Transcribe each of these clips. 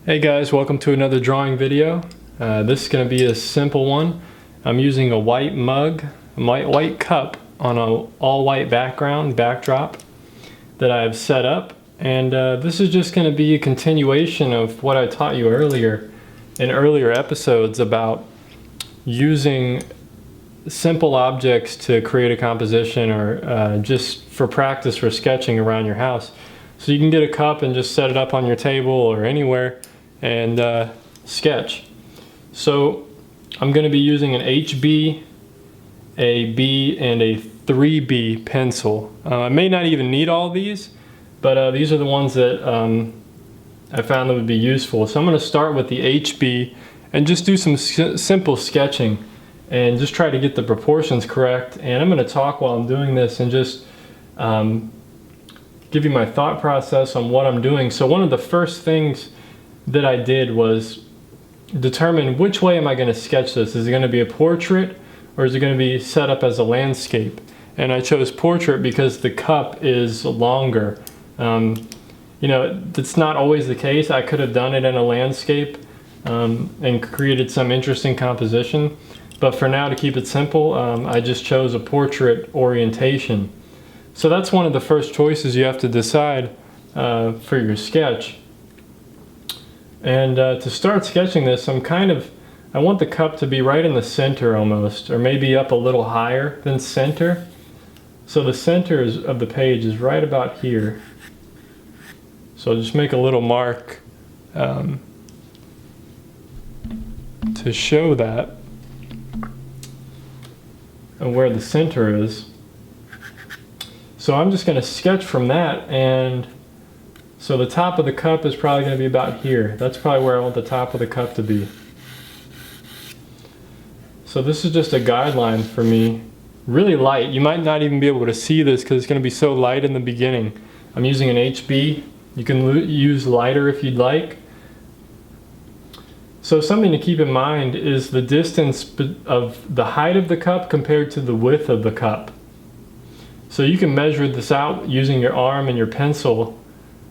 Hey guys, welcome to another drawing video. This is going to be a simple one. I'm using a white mug, a white cup on an all-white backdrop that I have set up, and this is just going to be a continuation of what I taught you earlier in earlier episodes about using simple objects to create a composition or just for practice for sketching around your house. So you can get a cup and just set it up on your table or anywhere and sketch. So I'm going to be using an HB, a B, and a 3B pencil. I may not even need all these, but these are the ones that I found that would be useful. So I'm going to start with the HB and just do some simple sketching and just try to get the proportions correct. And I'm going to talk while I'm doing this and just give you my thought process on what I'm doing. So one of the first things that I did was determine which way am I going to sketch this. Is it going to be a portrait or is it going to be set up as a landscape? And I chose portrait because the cup is longer. You know, that's not always the case. I could have done it in a landscape and created some interesting composition. But for now, to keep it simple, I just chose a portrait orientation. So that's one of the first choices you have to decide for your sketch. And to start sketching this, I want the cup to be right in the center almost, or maybe up a little higher than center. So the center of the page is right about here. So I'll just make a little mark to show that and where the center is. So I'm just going to sketch from that, and so the top of the cup is probably going to be about here. That's probably where I want the top of the cup to be. So this is just a guideline for me. Really light. You might not even be able to see this because it's going to be so light in the beginning. I'm using an HB. You can use lighter if you'd like. So something to keep in mind is the distance of the height of the cup compared to the width of the cup. So you can measure this out using your arm and your pencil.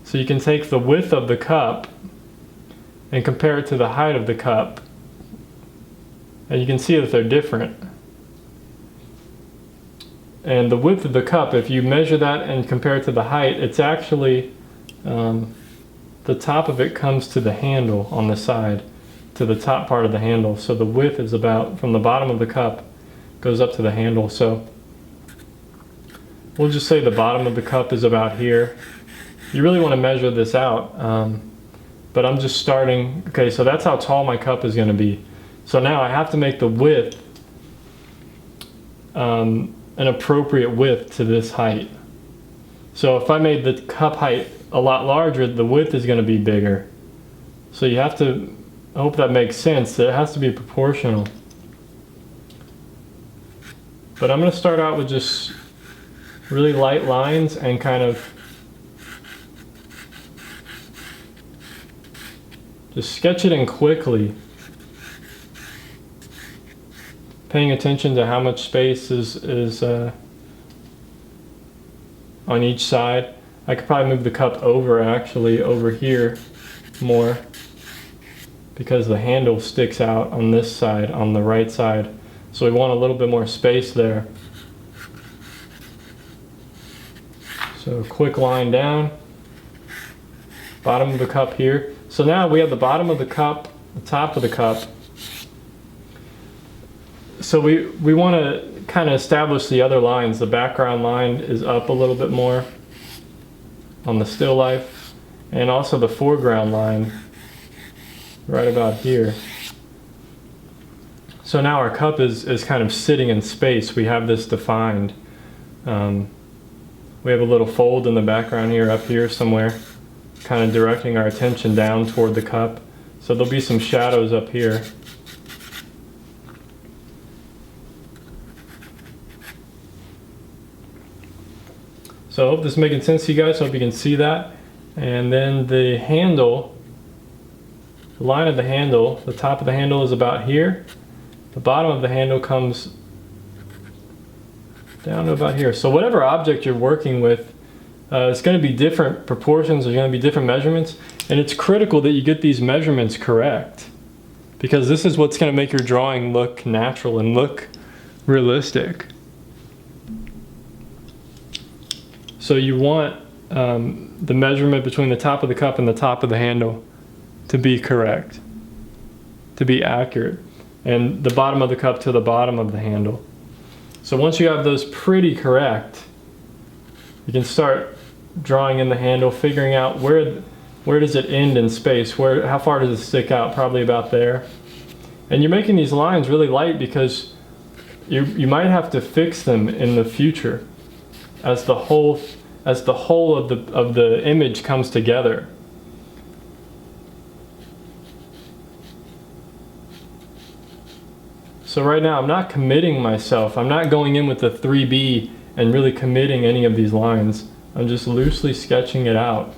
So you can take the width of the cup and compare it to the height of the cup. And you can see that they're different. And the width of the cup, if you measure that and compare it to the height, it's actually, the top of it comes to the handle on the side, to the top part of the handle. So the width is about, from the bottom of the cup, goes up to the handle. So we'll just say the bottom of the cup is about here. You really want to measure this out, but I'm just starting. Okay, so that's how tall my cup is going to be. So now I have to make the width an appropriate width to this height. So if I made the cup height a lot larger, the width is going to be bigger. So you have to, I hope that makes sense, that it has to be proportional. But I'm going to start out with just really light lines and kind of just sketch it in quickly, paying attention to how much space is on each side. I could probably move the cup over here more, because the handle sticks out on this side, on the right side. So we want a little bit more space there. So a quick line down, bottom of the cup here. So now we have the bottom of the cup, the top of the cup. So we want to kind of establish the other lines. The background line is up a little bit more on the still life, and also the foreground line right about here. So now our cup is kind of sitting in space. We have this defined. We have a little fold in the background here, up here somewhere, kind of directing our attention down toward the cup. So there'll be some shadows up here. So I hope this is making sense to you guys. I hope you can see that. And then the handle, the line of the handle, the top of the handle is about here. The bottom of the handle comes down to about here. So whatever object you're working with, It's going to be different proportions, there's going to be different measurements, and it's critical that you get these measurements correct, because this is what's going to make your drawing look natural and look realistic. So you want the measurement between the top of the cup and the top of the handle to be correct, to be accurate, and the bottom of the cup to the bottom of the handle. So once you have those pretty correct, you can start drawing in the handle, figuring out where does it end in space, how far does it stick out, probably about there. And you're making these lines really light because you might have to fix them in the future as the whole of the image comes together. So right now I'm not committing myself. I'm not going in with the 3B and really committing any of these lines. I'm just loosely sketching it out.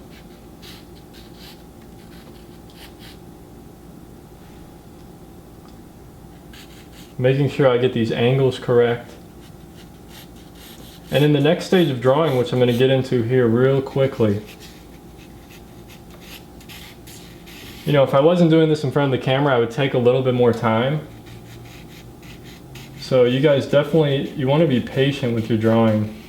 Making sure I get these angles correct. And in the next stage of drawing, which I'm going to get into here real quickly, you know, if I wasn't doing this in front of the camera, I would take a little bit more time. So you guys definitely, you want to be patient with your drawing.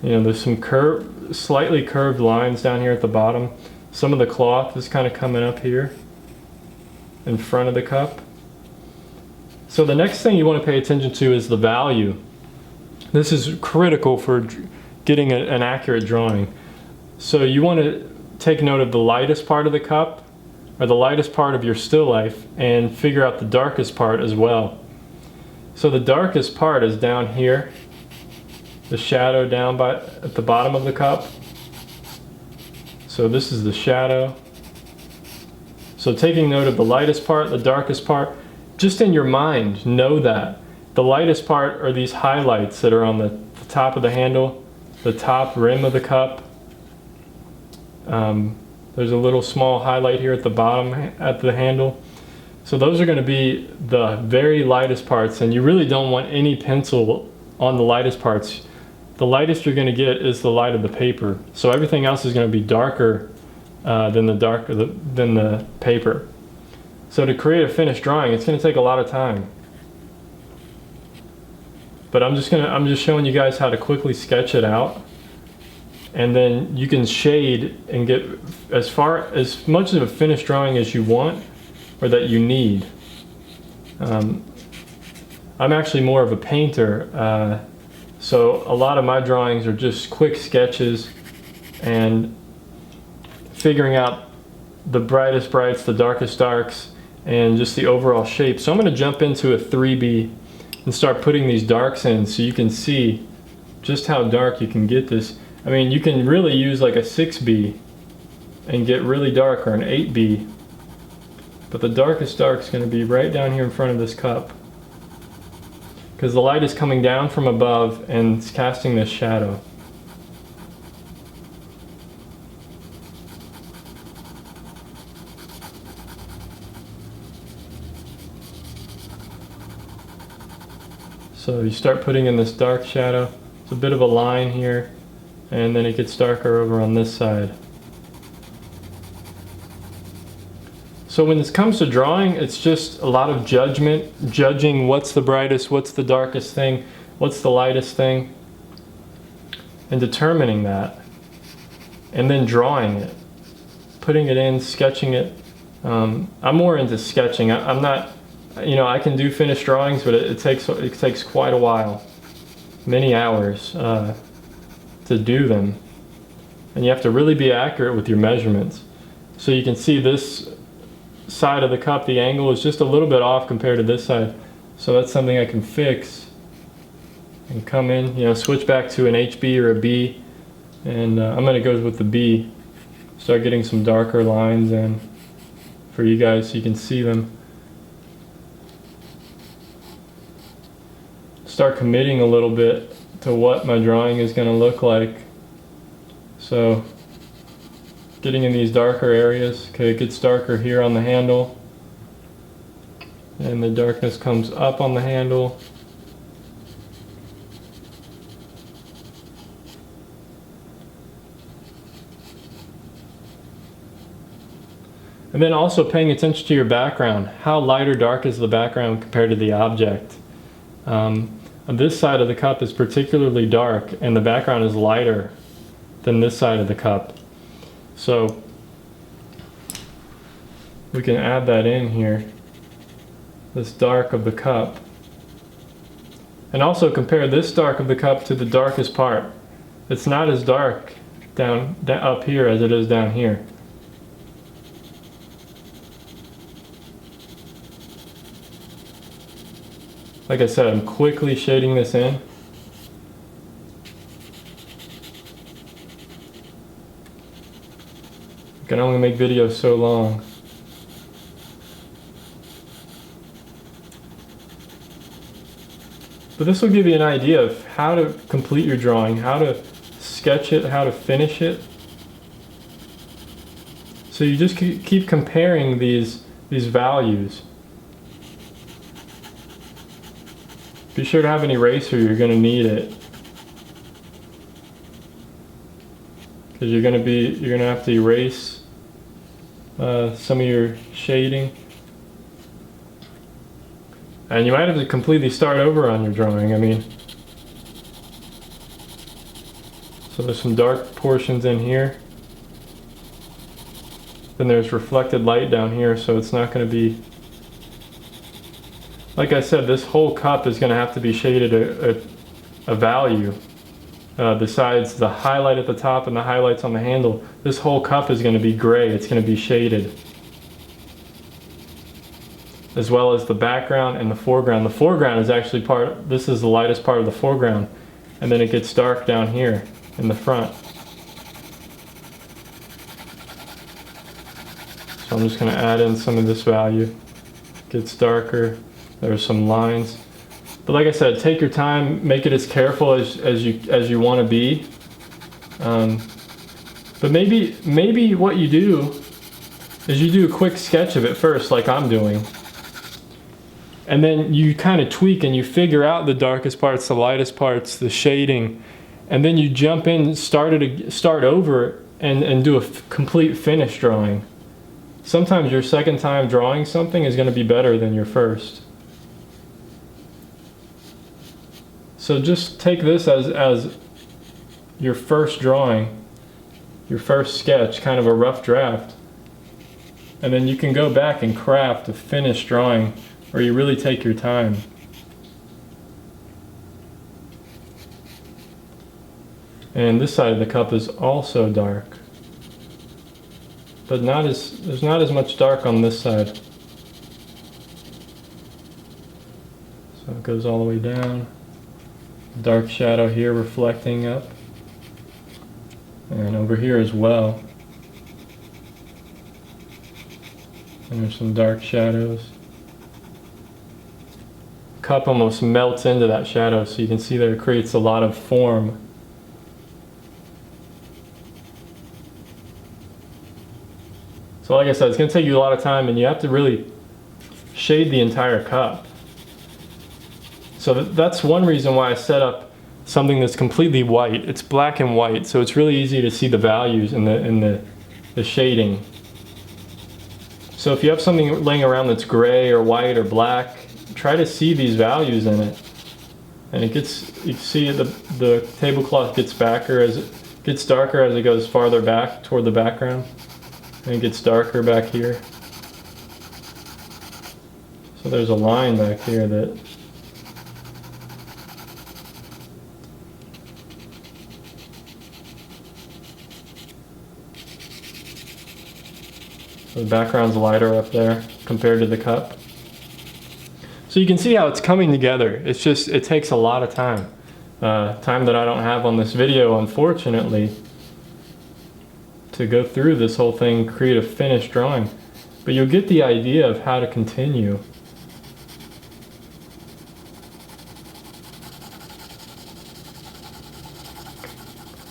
You know, there's some slightly curved lines down here at the bottom. Some of the cloth is kind of coming up here in front of the cup. So the next thing you want to pay attention to is the value. This is critical for getting an accurate drawing. So you want to take note of the lightest part of the cup, or the lightest part of your still life, and figure out the darkest part as well. So the darkest part is down here, the shadow down at the bottom of the cup. So this is the shadow. So taking note of the lightest part, the darkest part, just in your mind, know that. The lightest part are these highlights that are on the top of the handle, the top rim of the cup. There's a little small highlight here at the bottom at the handle. So those are going to be the very lightest parts, and you really don't want any pencil on the lightest parts. The lightest you're going to get is the light of the paper. So everything else is going to be darker than the paper. So to create a finished drawing, it's going to take a lot of time. But I'm just showing you guys how to quickly sketch it out. And then you can shade and get as much of a finished drawing as you want or that you need. I'm actually more of a painter, so a lot of my drawings are just quick sketches and figuring out the brightest brights, the darkest darks, and just the overall shape. So I'm going to jump into a 3B and start putting these darks in so you can see just how dark you can get this. I mean, you can really use like a 6B and get really dark, or an 8B, but the darkest dark is going to be right down here in front of this cup, because the light is coming down from above and it's casting this shadow. So you start putting in this dark shadow. It's a bit of a line here, and then it gets darker over on this side. So when it comes to drawing, it's just a lot of judgment, judging what's the brightest, what's the darkest thing, what's the lightest thing, and determining that, and then drawing it, putting it in, sketching it. I'm more into sketching. I'm not, you know, I can do finished drawings, but it takes quite a while, many hours to do them, and you have to really be accurate with your measurements. So you can see this side of the cup, the angle is just a little bit off compared to this side, so that's something I can fix and come in, you know, switch back to an HB or a B, and I'm going to go with the B, start getting some darker lines in for you guys so you can see them. Start committing a little bit to what my drawing is going to look like. So getting in these darker areas. Okay, it gets darker here on the handle, and the darkness comes up on the handle, And then also paying attention to your background. How light or dark is the background compared to the object? On this side of the cup is particularly dark and the background is lighter than this side of the cup. So we can add that in here, this dark of the cup. And also compare this dark of the cup to the darkest part. It's not as dark down up here as it is down here. Like I said, I'm quickly shading this in. I can only make videos so long. But this will give you an idea of how to complete your drawing, how to sketch it, how to finish it. So you just keep comparing these values. Be sure to have an eraser, you're going to need it. Because you're going to have to erase some of your shading. And you might have to completely start over on your drawing. I mean, so there's some dark portions in here. Then there's reflected light down here, so it's not going to be... Like I said, this whole cup is going to have to be shaded a value. Besides the highlight at the top and the highlights on the handle, this whole cup is going to be gray. It's going to be shaded. As well as the background and the foreground. The foreground is actually this is the lightest part of the foreground. And then it gets dark down here in the front. So I'm just going to add in some of this value. It gets darker. There's some lines. But like I said, take your time, make it as careful as you want to be. But maybe what you do is you do a quick sketch of it first, like I'm doing. And then you kind of tweak and you figure out the darkest parts, the lightest parts, the shading. And then you jump in, start over and do a complete finish drawing. Sometimes your second time drawing something is going to be better than your first. So just take this as your first drawing, your first sketch, kind of a rough draft. And then you can go back and craft a finished drawing where you really take your time. And this side of the cup is also dark. But there's not as much dark on this side. So it goes all the way down. Dark shadow here reflecting up. And over here as well. And there's some dark shadows. Cup almost melts into that shadow, so you can see that it creates a lot of form. So like I said, it's going to take you a lot of time, and you have to really shade the entire cup. So that's one reason why I set up something that's completely white. It's black and white, so it's really easy to see the values in the shading. So if you have something laying around that's gray or white or black, try to see these values in it. And you see the tablecloth gets darker as it goes farther back toward the background. And it gets darker back here. So there's a line back here that the background's lighter up there compared to the cup. So you can see how it's coming together. It's just, it takes a lot of time. Time that I don't have on this video, unfortunately, to go through this whole thing, create a finished drawing. But you'll get the idea of how to continue.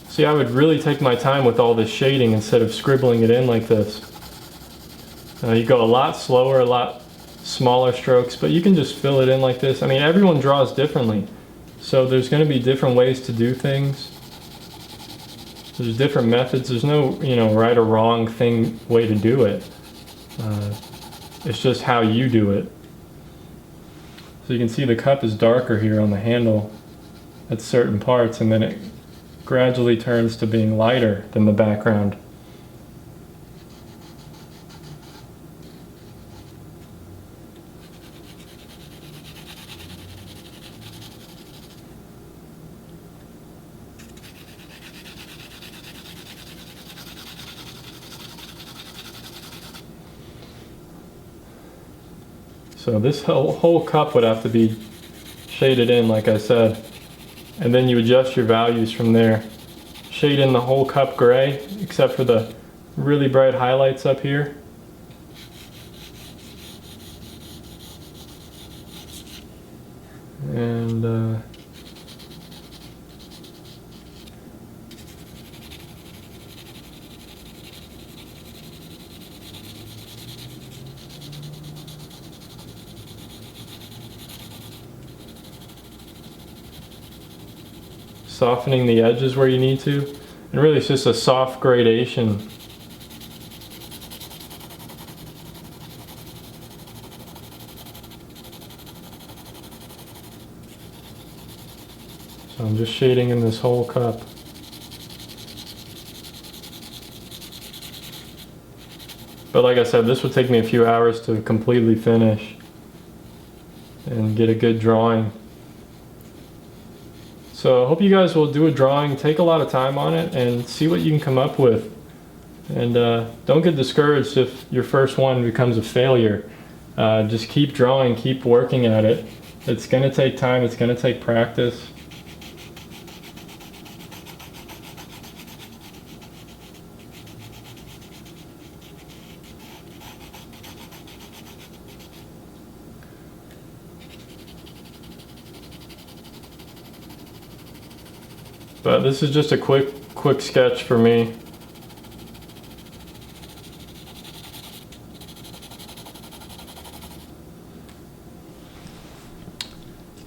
See, I would really take my time with all this shading instead of scribbling it in like this. You go a lot slower, a lot smaller strokes, but you can just fill it in like this. I mean, everyone draws differently, so there's going to be different ways to do things. There's different methods. There's no, right or wrong way to do it. It's just how you do it. So you can see the cup is darker here on the handle at certain parts, and then it gradually turns to being lighter than the background. So this whole cup would have to be shaded in, like I said, and then you adjust your values from there. Shade in the whole cup gray, except for the really bright highlights up here. And softening the edges where you need to, and really it's just a soft gradation. So I'm just shading in this whole cup. But like I said, this would take me a few hours to completely finish and get a good drawing. So I hope you guys will do a drawing, take a lot of time on it, and see what you can come up with. And don't get discouraged if your first one becomes a failure. Just keep drawing, keep working at it. It's going to take time, it's going to take practice. But this is just a quick sketch for me.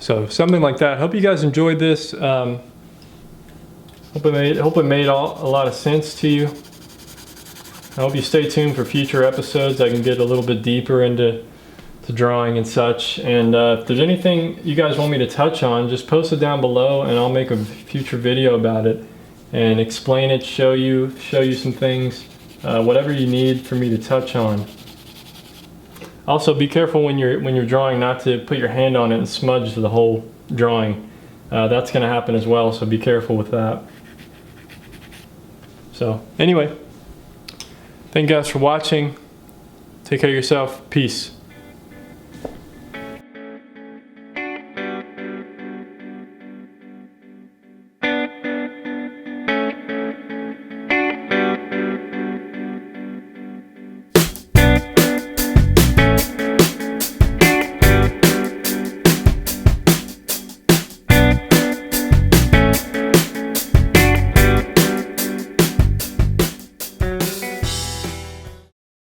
So something like that. Hope you guys enjoyed this. Hope it made a lot of sense to you. I hope you stay tuned for future episodes. I can get a little bit deeper into drawing and such, and if there's anything you guys want me to touch on, just post it down below and I'll make a future video about it and explain it, show you some things, whatever you need for me to touch on. Also, be careful when you're drawing not to put your hand on it and smudge the whole drawing. That's going to happen as well, so be careful with that. So anyway, thank you guys for watching. Take care of yourself. Peace.